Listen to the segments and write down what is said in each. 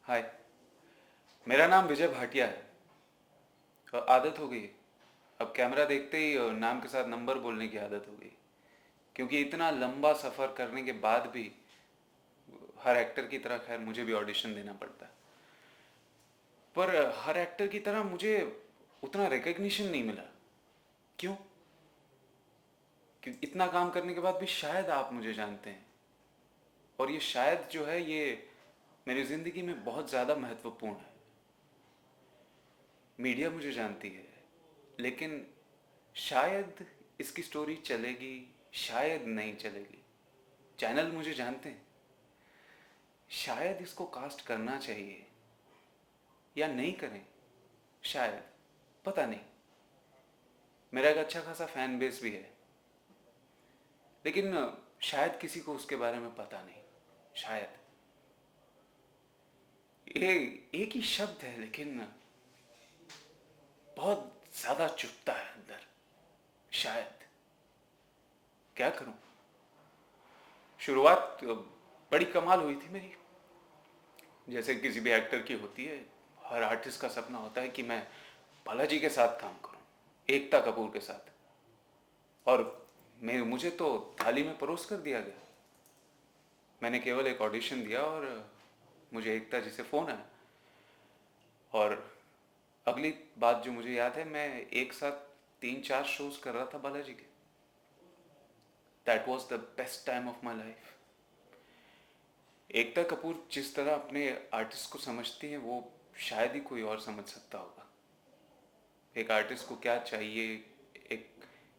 हाय। मेरा नाम विजय भाटिया है। आदत हो गई। अब कैमरा देखते ही नाम के साथ नंबर बोलने की आदत हो गई, क्योंकि इतना लंबा सफ़र करने के बाद भी हर एक्टर की तरह खैर मुझे भी ऑडिशन देना पड़ता है। पर हर एक्टर की तरह मुझे उतना रिकग्निशन नहीं मिला। क्यों? कि इतना काम करने के बाद भी शायद आप मुझे जानते हैं, और ये शायद जो है ये मेरी ज़िंदगी में बहुत ज़्यादा महत्वपूर्ण है। मीडिया मुझे जानती है, लेकिन शायद इसकी स्टोरी चलेगी, शायद नहीं चलेगी। चैनल मुझे जानते हैं, शायद इसको कास्ट करना चाहिए या नहीं करें, शायद, पता नहीं। मेरा एक अच्छा खासा फैन बेस भी है, लेकिन शायद किसी को उसके बारे में पता नहीं। शायद ये एक ही शब्द है, लेकिन बहुत ज़्यादा चुभता है अंदर। शायद। क्या करूं? शुरुआत बड़ी कमाल हुई थी मेरी, जैसे किसी भी एक्टर की होती है। हर आर्टिस्ट का सपना होता है कि मैं बालाजी के साथ काम करूं, एकता कपूर के साथ। और मैं मुझे तो थाली में परोस कर दिया गया। मैंने केवल एक ऑडिशन दिया और मुझे एकता जी से फ़ोन आया। और अगली बात जो मुझे याद है, मैं एक साथ 3-4 शोज कर रहा था बालाजी के। That was the best time of my life. Ekta Kapoor जिस तरह अपने आर्टिस्ट को समझती हैं, वो शायद ही कोई और समझ सकता होगा। एक आर्टिस्ट को क्या चाहिए, एक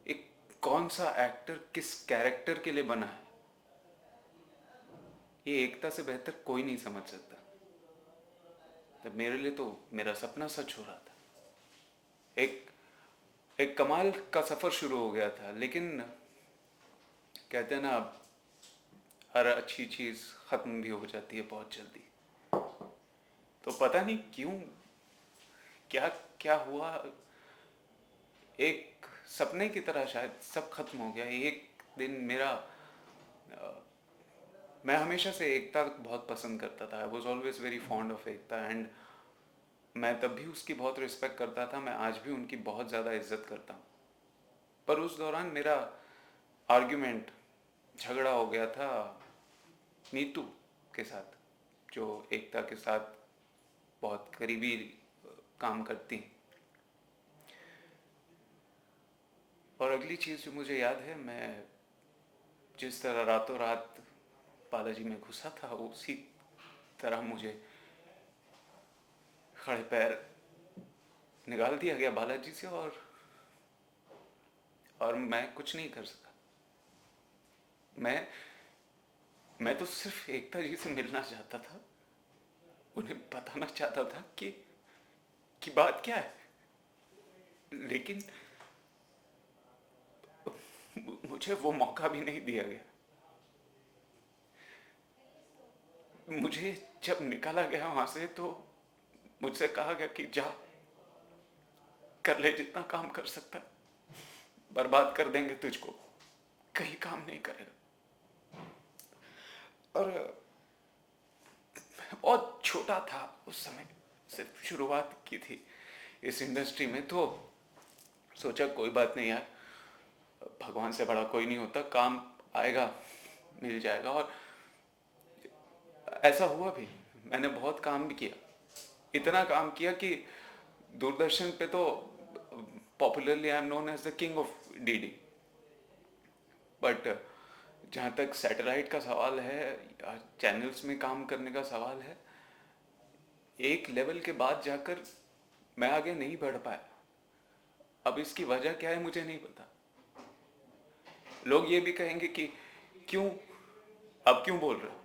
एक कौन सा एक्टर किस कैरेक्टर के लिए बना है, ये एकता से बेहतर कोई नहीं समझ सकता। तब मेरे लिए तो मेरा सपना सच हो रहा था। एक एक कमाल का सफ़र शुरू हो गया था, लेकिन कहते हैं ना, हर अच्छी चीज़ ख़त्म भी हो जाती है बहुत जल्दी। तो पता नहीं क्यों, क्या क्या हुआ, एक सपने की तरह शायद सब खत्म हो गया। एक दिन मेरा मैं हमेशा से एकता को बहुत पसंद करता था। I was always very fond of Ekta, and मैं तब भी उसकी बहुत रिस्पेक्ट करता था। मैं आज भी उनकी बहुत ज़्यादा इज्जत करता हूँ। पर उस दौरान मेरा आर्ग्यूमेंट, झगड़ा हो गया था नीतू के साथ, जो एकता के साथ बहुत करीबी काम करती हैं। और अगली चीज़ जो मुझे याद है, मैं जिस तरह रातों रात बालाजी में घुसा था, उसी तरह मुझे खड़े पैर निकाल दिया गया बालाजी से, और मैं कुछ नहीं कर सका। मैं मैं तो सिर्फ एकता जी से मिलना चाहता था, उन्हें बताना चाहता था कि बात क्या है। लेकिन मुझे वो मौका भी नहीं दिया गया। मुझे जब निकाला गया वहां से, तो मुझसे कहा गया कि जा, कर ले जितना काम कर सकता है, बर्बाद कर देंगे तुझको, कहीं काम नहीं करेगा। और मैं बहुत छोटा था उस समय, सिर्फ शुरुआत की थी इस इंडस्ट्री में। तो सोचा कोई बात नहीं यार, भगवान से बड़ा कोई नहीं होता, काम आएगा, मिल जाएगा। और ऐसा हुआ भी। मैंने बहुत काम भी किया, इतना काम किया कि दूरदर्शन पे तो popularly I am known as the king of DD. But जहाँ तक सैटेलाइट का सवाल है या चैनल्स में काम करने का सवाल है, एक लेवल के बाद जाकर मैं आगे नहीं बढ़ पाया। अब इसकी वजह क्या है मुझे नहीं पता। लोग ये भी कहेंगे कि क्यों, अब क्यों बोल रहे हो,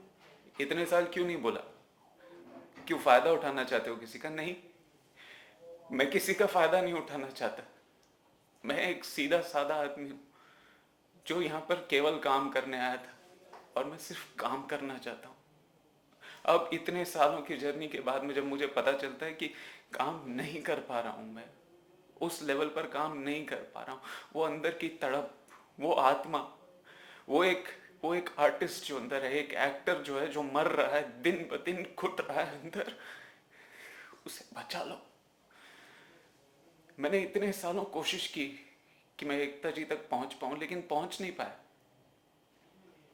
इतने साल क्यों नहीं बोला, क्यों फ़ायदा उठाना चाहते हो किसी का? नहीं, मैं किसी का फ़ायदा नहीं उठाना चाहता। मैं एक सीधा साधा आदमी हूँ, जो यहाँ पर केवल काम करने आया था, और मैं सिर्फ काम करना चाहता हूँ। अब इतने सालों की जर्नी के बाद में जब मुझे पता चलता है कि काम नहीं कर पा रहा हूँ मैं, उस लेवल पर काम नहीं कर पा रहा हूँ, वो अंदर की तड़प, वो आत्मा, वो एक वो एक आर्टिस्ट जो अंदर है, एक एक्टर जो है, जो मर रहा है, दिन ब दिन घुट रहा है अंदर, उसे बचा लो। मैंने इतने सालों कोशिश की कि मैं एकता जी तक पहुंच पाऊं, लेकिन पहुंच नहीं पाया,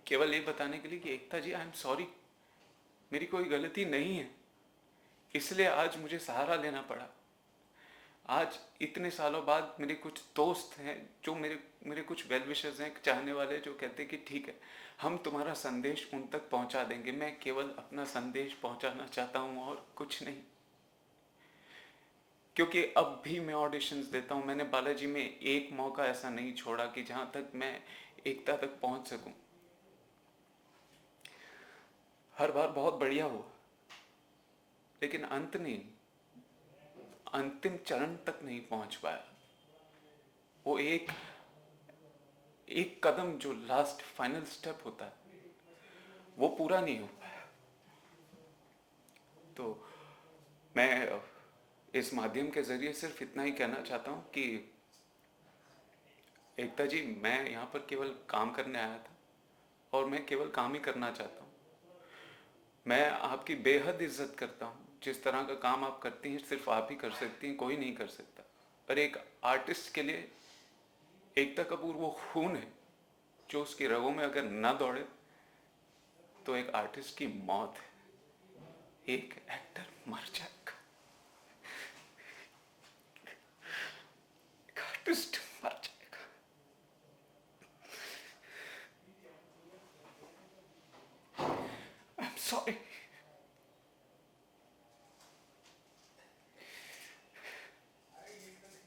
केवल ये बताने के लिए कि एकता जी आई एम सॉरी, मेरी कोई गलती नहीं है। इसलिए आज मुझे सहारा लेना पड़ा। आज इतने सालों बाद मेरे कुछ दोस्त हैं, जो मेरे मेरे कुछ वेल विशर्स हैं, चाहने वाले, जो कहते हैं कि ठीक है, हम तुम्हारा संदेश उन तक पहुंचा देंगे। मैं केवल अपना संदेश पहुंचाना चाहता हूं और कुछ नहीं। क्योंकि अब भी मैं ऑडिशंस देता हूं। मैंने बालाजी में एक मौका ऐसा नहीं छोड़ा कि जहां तक मैं एकता तक पहुंच सकूं। हर बार बहुत बढ़िया हुआ, लेकिन अंत नहीं, अंतिम चरण तक नहीं पहुंच पाया। वो एक एक कदम जो लास्ट फाइनल स्टेप होता है, वो पूरा नहीं हो पाया। तो मैं इस माध्यम के जरिए सिर्फ इतना ही कहना चाहता हूं कि एकता जी, मैं यहाँ पर केवल काम करने आया था, और मैं केवल काम ही करना चाहता हूँ। मैं आपकी बेहद इज्जत करता हूँ। जिस तरह का काम आप करती हैं सिर्फ आप ही कर सकती हैं, कोई नहीं कर सकता। पर एक आर्टिस्ट के लिए एकता कपूर वो खून है जो उसकी रगों में अगर ना दौड़े तो एक आर्टिस्ट की मौत है। एक एक्टर मर जाएगा, एक आर्टिस्ट मर जाएगा। I am sorry.